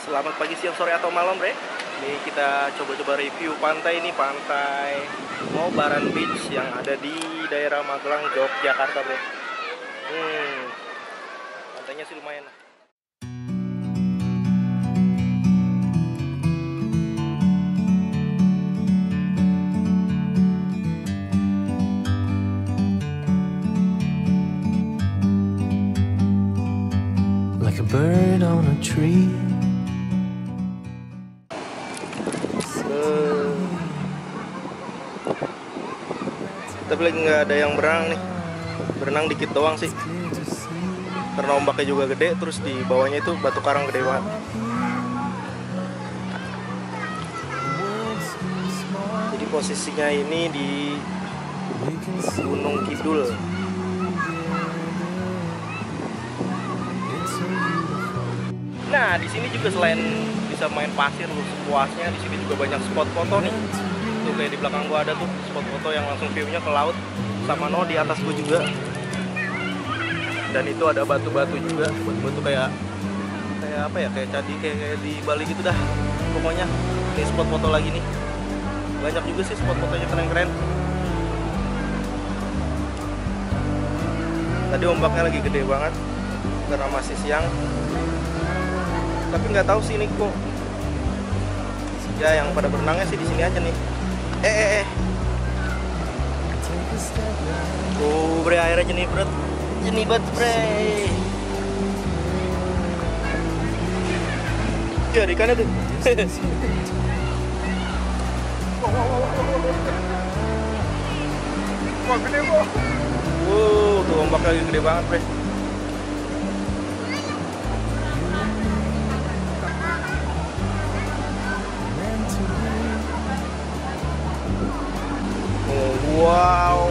Selamat pagi, siang, sore, atau malam, Bre. Ini kita coba-coba review pantai ini, Pantai Mobaran Beach yang ada di daerah Magelang, Yogyakarta, Bre. Pantainya sih lumayan lah. Like a bird on a tree. Tapi lagi nggak ada yang berenang nih. Berenang dikit doang sih. Karena ombaknya juga gede, terus di bawahnya itu batu karang gede banget. Jadi posisinya ini di Gunung Kidul. Nah, di sini juga selain bisa main pasir lu sepuasnya, di sini juga banyak spot foto nih. Tuh kayak di belakang gua ada tuh spot foto yang langsung view-nya ke laut. Sama di atas gua juga. Dan itu ada batu-batu juga, batu-batu kayak apa ya? Kayak candi, kayak di Bali gitu dah. Pokoknya ini spot foto lagi nih. Banyak juga sih spot fotonya keren-keren. Tadi ombaknya lagi gede banget karena masih siang. Tapi nggak tahu sih ini kok. Ya yang pada berenangnya sih di sini aja nih. Bre, airnya jenibret. Jenibet, bre. Ya, ikannya tuh. Wah, gede kok. Tuh ombak lagi gede banget, bre. Wow.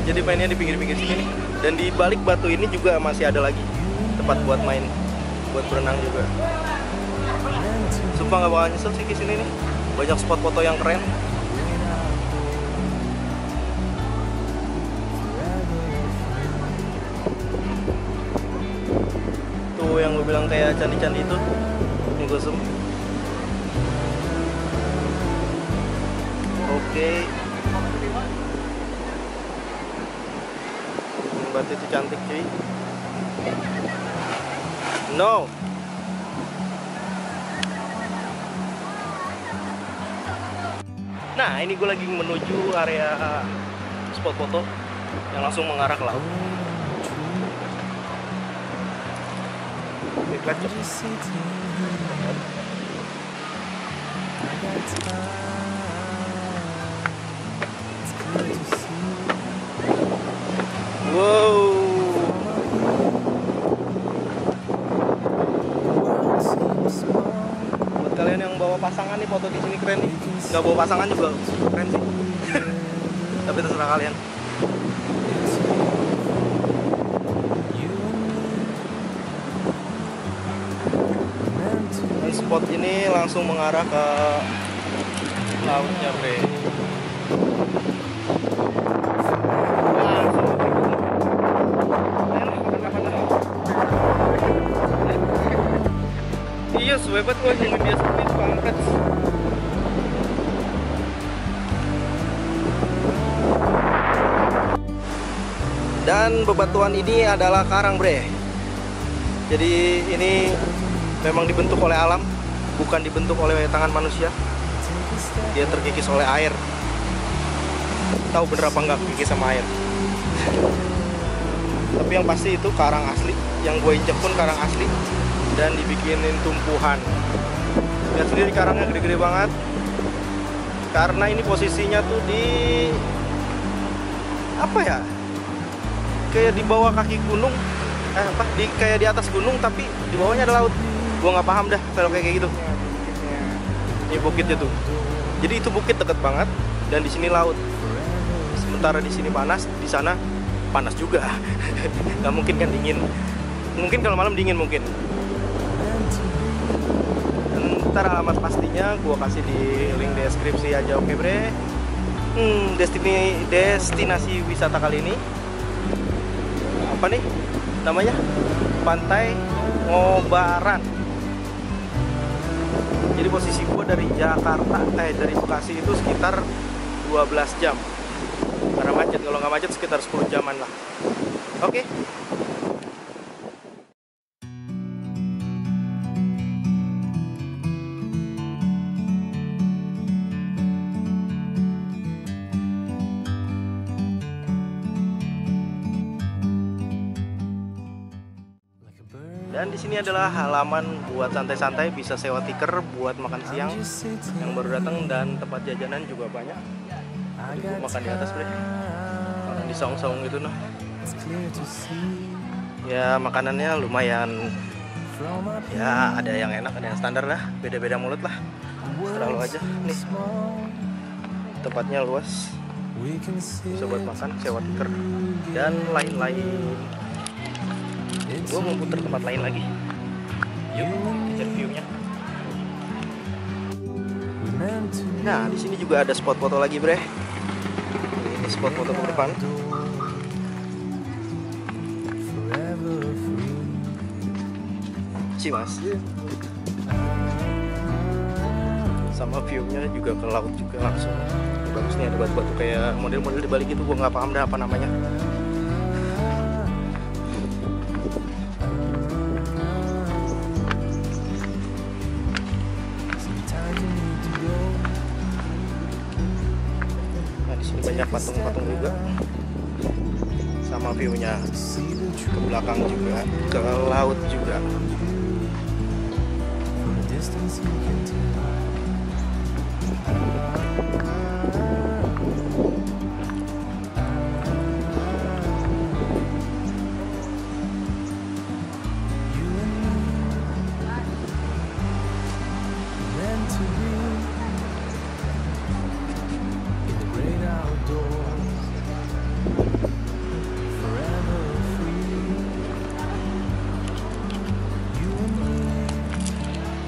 Jadi mainnya di pinggir-pinggir sini nih. Dan di balik batu ini juga masih ada lagi tempat buat main, buat berenang juga. Sumpah nggak bakal nyesel sih ke sini nih. Banyak spot foto yang keren. Tuh yang gue bilang kayak candi-candi itu. Ini gue zoom. Oke. Batu itu cantik cuy. No. Nah, ini gue lagi menuju area spot foto yang langsung mengarah ke laut. Iklan cuy. Wow. Buat kalian yang bawa pasangan nih, foto di sini keren nih. Nggak bawa pasangan juga keren sih. Tapi terserah kalian. Dan spot ini langsung mengarah ke lautnya, bre. Iya, sewebat gua yang biasa itu banget. Dan bebatuan ini adalah karang, bre. Jadi ini memang dibentuk oleh alam, bukan dibentuk oleh tangan manusia. Dia terkikis oleh air. Tahu bener apa nggak kikis sama air? Tapi yang pasti itu karang asli. Yang gue injek pun karang asli. Dan dibikinin tumpuhan. Lihat sendiri karangnya gede-gede banget. Karena ini posisinya tuh di apa ya? Kayak di bawah kaki gunung. Kayak di atas gunung tapi di bawahnya ada laut. Gua nggak paham dah kalau kayak gitu. Ini bukitnya tuh. Jadi itu bukit deket banget dan di sini laut. Sementara di sini panas, di sana panas juga. Nggak mungkin kan dingin. Mungkin kalau malam dingin mungkin. Ntar alamat pastinya gua kasih di link deskripsi aja, oke bre. Destinasi wisata kali ini apa nih namanya? Pantai Pangobaran. Jadi posisi gue dari Jakarta, dari Bekasi itu sekitar 12 jam. Karena macet, kalau nggak macet sekitar 10 jaman lah. Oke. Dan di sini adalah halaman buat santai-santai, bisa sewa tikar buat makan siang yang baru datang, dan tempat jajanan juga banyak. Gue makan di atas, bre. Makan di saung-saung gitu noh. Ya makanannya lumayan. Ya ada yang enak, ada yang standar lah. Beda-beda mulut lah. Terlalu aja. Nih tempatnya luas, bisa buat makan, sewa tikar dan lain-lain. Gue mau puter tempat lain lagi. Yuk, cek view-nya. Nah, di sini juga ada spot foto lagi, bre. Ini spot foto ke depan. Si mas. Sama view-nya juga ke laut juga langsung. Bagus nih, ada batu-batu kayak model-model di balik itu. Gue nggak paham dah apa namanya. Banyak patung-patung juga, sama view-nya ke belakang juga, ke laut juga.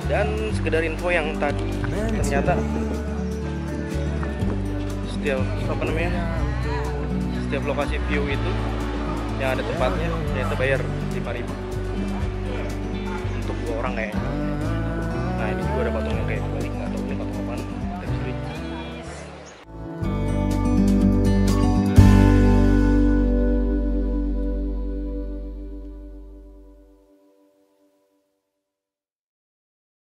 Dan sekedar info yang tadi, ternyata setiap setiap lokasi view itu yang ada tempatnya ternyata bayar 5.000 untuk 2 orang kayaknya. Nah ini juga ada patungnya kayak balik.